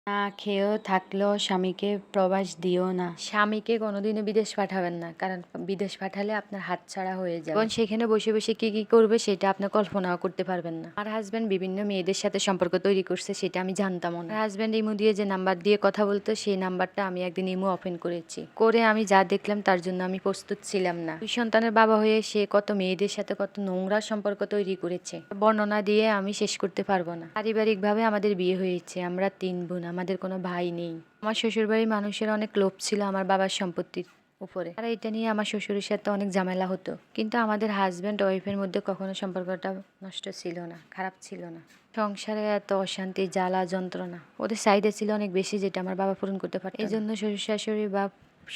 না খেয়েও থাকলেও স্বামীকে প্রবাস দিও না। স্বামীকে কোনোদিনও বিদেশ পাঠাবেন না, কারণ বিদেশ পাঠালে আপনার হাতছাড়া হয়ে যাবে এবং সেখানে বসে বসে কি কি করবে সেটা আপনি কল্পনাও করতে পারবেন না। আমার হাজব্যান্ড বিভিন্ন মেয়েদের সাথে সম্পর্ক তৈরি করছে, সেটা আমি জানতাম না। হাজব্যান্ড ইমো দিয়ে যে নাম্বার দিয়ে কথা বলতো, সেই নাম্বারটা আমি একদিন ইমো ওপেন করেছি। করে আমি যা দেখলাম তার জন্য আমি প্রস্তুত ছিলাম না। 2 সন্তানের বাবা হয়ে সে কত মেয়েদের সাথে কত নোংরা সম্পর্ক তৈরি করেছে, বর্ণনা দিয়ে আমি শেষ করতে পারবো না। পারিবারিকভাবে আমাদের বিয়ে হয়েছে, আমরা 3 বোন, আমাদের কোনো ভাই নেই। আমার শ্বশুরবাড়ির মানুষের অনেক লোভ ছিল আমার বাবার সম্পত্তির উপরে, আর এটা নিয়ে আমার শ্বশুরের সাথে অনেক ঝামেলা হতো, কিন্তু আমাদের হাজব্যান্ড ওয়াইফের মধ্যে কখনো সম্পর্কটা নষ্ট ছিল না, খারাপ ছিল না। সংসারে এত অশান্তি, জ্বালা, যন্ত্রণা ওদের সাইডে ছিল অনেক বেশি, যেটা আমার বাবা পূরণ করতে পারত। এই জন্য শ্বশুর শাশুড়ি বা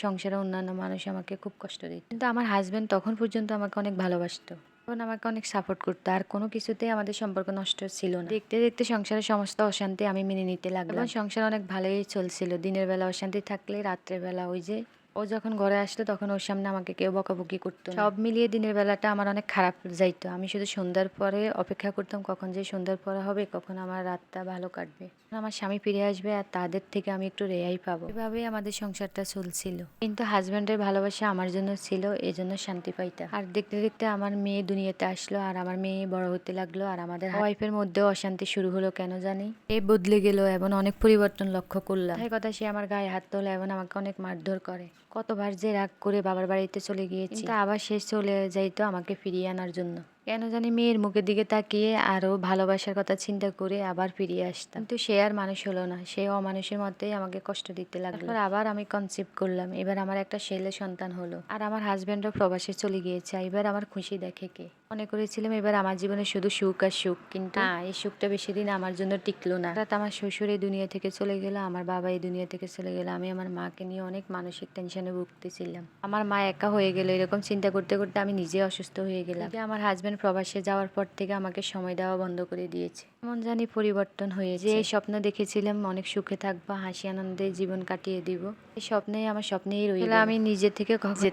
সংসারে অন্যান্য মানুষ আমাকে খুব কষ্ট দিত, কিন্তু আমার হাজব্যান্ড তখন পর্যন্ত আমাকে অনেক ভালোবাসতো এবং আমাকে অনেক সাপোর্ট করতো, আর কোনো কিছুতেই আমাদের সম্পর্ক নষ্ট ছিল না। দেখতে দেখতে সংসারের সমস্ত অশান্তি আমি মেনে নিতে লাগলাম এবং সংসার অনেক ভালোই চলছিল। দিনের বেলা অশান্তি থাকলে রাত্রের বেলা ওই যে ও যখন ঘরে আসতো তখন ওর সামনে আমাকে কেউ বকাবকি করতো না। সব মিলিয়ে দিনের বেলাটা আমার অনেক খারাপ যাইতো। আমি শুধু সন্ধ্যার পরে অপেক্ষা করতাম কখন যে সন্ধ্যার পরে হবে, কখন আমার রাতটা ভালো কাটবে, আমার স্বামী ফিরে আসবে আর তাদের থেকে আমি একটু রেহাই পাবো। এভাবেই আমাদের সংসারটা চলছিল, কিন্তু হাজব্যান্ডের ভালোবাসা আমার জন্য ছিল, এজন্য শান্তি পাইতাম। আর দেখতে দেখতে আমার মেয়ে দুনিয়াতে আসলো, আর আমার মেয়ে বড় হতে লাগলো, আর আমাদের ওয়াইফের মধ্যেও অশান্তি শুরু হলো কেন জানি। এ বদলে গেল এবং অনেক পরিবর্তন লক্ষ্য করলাম। তাই কথা, সে আমার গায়ে হাত তোলে এবং আমাকে অনেক মারধর করে। কতবার যে রাগ করে বাবার বাড়িতে চলে গিয়েছি, কিন্তু আবার সে চলে যাইতো আমাকে ফিরিয়ে আনার জন্য। কেন জানি মেয়ের মুখের দিকে তাকিয়ে আরো ভালোবাসার কথা চিন্তা করে আবার ফিরিয়ে আসতাম, কিন্তু সে আর মানুষ হলো না, সে অমানুষের মতোই আমাকে কষ্ট দিতে লাগলো। আবার আমি কনসিভ করলাম, এবার আমার একটা ছেলে সন্তান হলো, আর আমার হাজবেন্ডও প্রবাসে চলে গিয়েছে। এবার আমার খুশি দেখে কে, মনে করেছিলাম এবার আমার জীবনে শুধু সুখ আর সুখ, কিন্তু না, এই সুখটা বেশি দিন আমার জন্য টিকলো না। রাত আমার শ্বশুর এই দুনিয়া থেকে চলে গেল, আমার বাবা এই দুনিয়া থেকে চলে গেল, আমি আমার মাকে নিয়ে অনেক মানসিক টেনশনে ভুগতেছিলাম। আমার মা একা হয়ে গেল, এরকম চিন্তা করতে করতে আমি নিজে অসুস্থ হয়ে গেলাম। আমার হাজবেন্ড প্রবাসে যাওয়ার পর থেকে আমাকে সময় দেওয়া বন্ধ করে দিয়েছে। এমন জানি পরিবর্তন হয়েছে। যে স্বপ্ন দেখেছিলাম অনেক সুখে থাকবো, হাসি আনন্দে জীবন কাটিয়ে দিব, এই স্বপ্নেই আমার স্বপ্নেই রয়ে গেল। আমি নিজে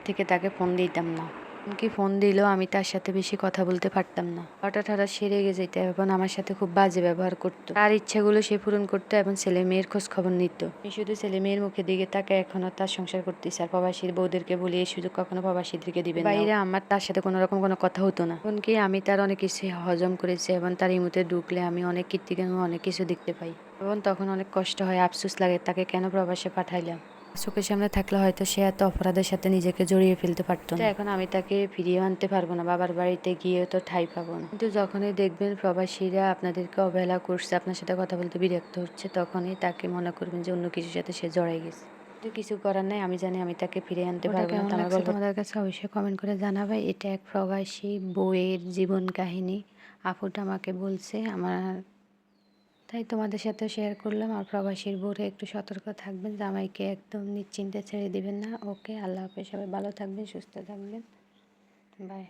থেকে তাকে ফোন দিতাম না, কি ফোন দিলেও আমি তার সাথে বেশি কথা বলতে পারতাম না। হঠাৎ হঠাৎ সেরে যেত এবং আমার সাথে খুব বাজে ব্যবহার করতো। তার ইচ্ছাগুলো সে পূরণ করতো এবং ছেলে মেয়ের খোঁজ খবর নিত। আমি শুধু ছেলে মেয়ের মুখের দিকে তাকে এখনো তার সংসার করতেছে, আর প্রবাসীর বউদেরকে বলি এই সুযোগ কখনো প্রবাসীদেরকে দিবেন না। বাইরে আমার তার সাথে কোনো রকম কোনো কথা হতো না, এমনকি আমি তার অনেক কিছু হজম করেছি এবং তার ইমুতে ঢুকলে আমি অনেক কীর্তিগান অনেক কিছু দেখতে পাই এবং তখন অনেক কষ্ট হয়, আফসোস লাগে তাকে কেন প্রবাসে পাঠাইলাম। চোখের সামনে থাকলে হয়তো সে এত অপরাধের সাথে নিজেকে জড়িয়ে ফেলতে পারতো না। এখন আমি তাকে ফিরিয়ে আনতে পারবো না, বাবার বাড়িতে গিয়ে তো ঠাঁই পাবো না। কিন্তু যখনই দেখবেন প্রবাসীরা আপনাদেরকে অবহেলা করছে, আপনার সাথে কথা বলতে বিরক্ত হচ্ছে, তখনই তাকে মনে করবেন যে অন্য কিছুর সাথে সে জড়াই গেছে। কিন্তু কিছু করার নাই, আমি জানি আমি তাকে ফিরিয়ে আনতে পারবো না। তোমাদের কাছে অবশ্যই কমেন্ট করে জানাবে। এটা এক প্রবাসী বউয়ের জীবন কাহিনী, আপুটা আমাকে বলছে আমার, তাই তোমাদের সাথে শেয়ার করলাম। আর প্রবাসীর বউরে একটু সতর্ক থাকবেন, জামাইকে একদম নিশ্চিন্তে ছেড়ে দিবেন না। ওকে, আল্লাহ হাফেজ, সবাই ভালো থাকবেন, সুস্থ থাকবেন, বাই।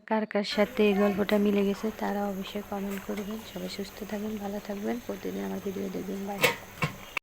কার কার সাথে এই গল্পটা মিলে গেছে তারা অবশ্যই কমেন্ট করবেন। সবাই সুস্থ থাকবেন, ভালো থাকবেন, প্রতিদিন আমার ভিডিও দেখবেন, বাই।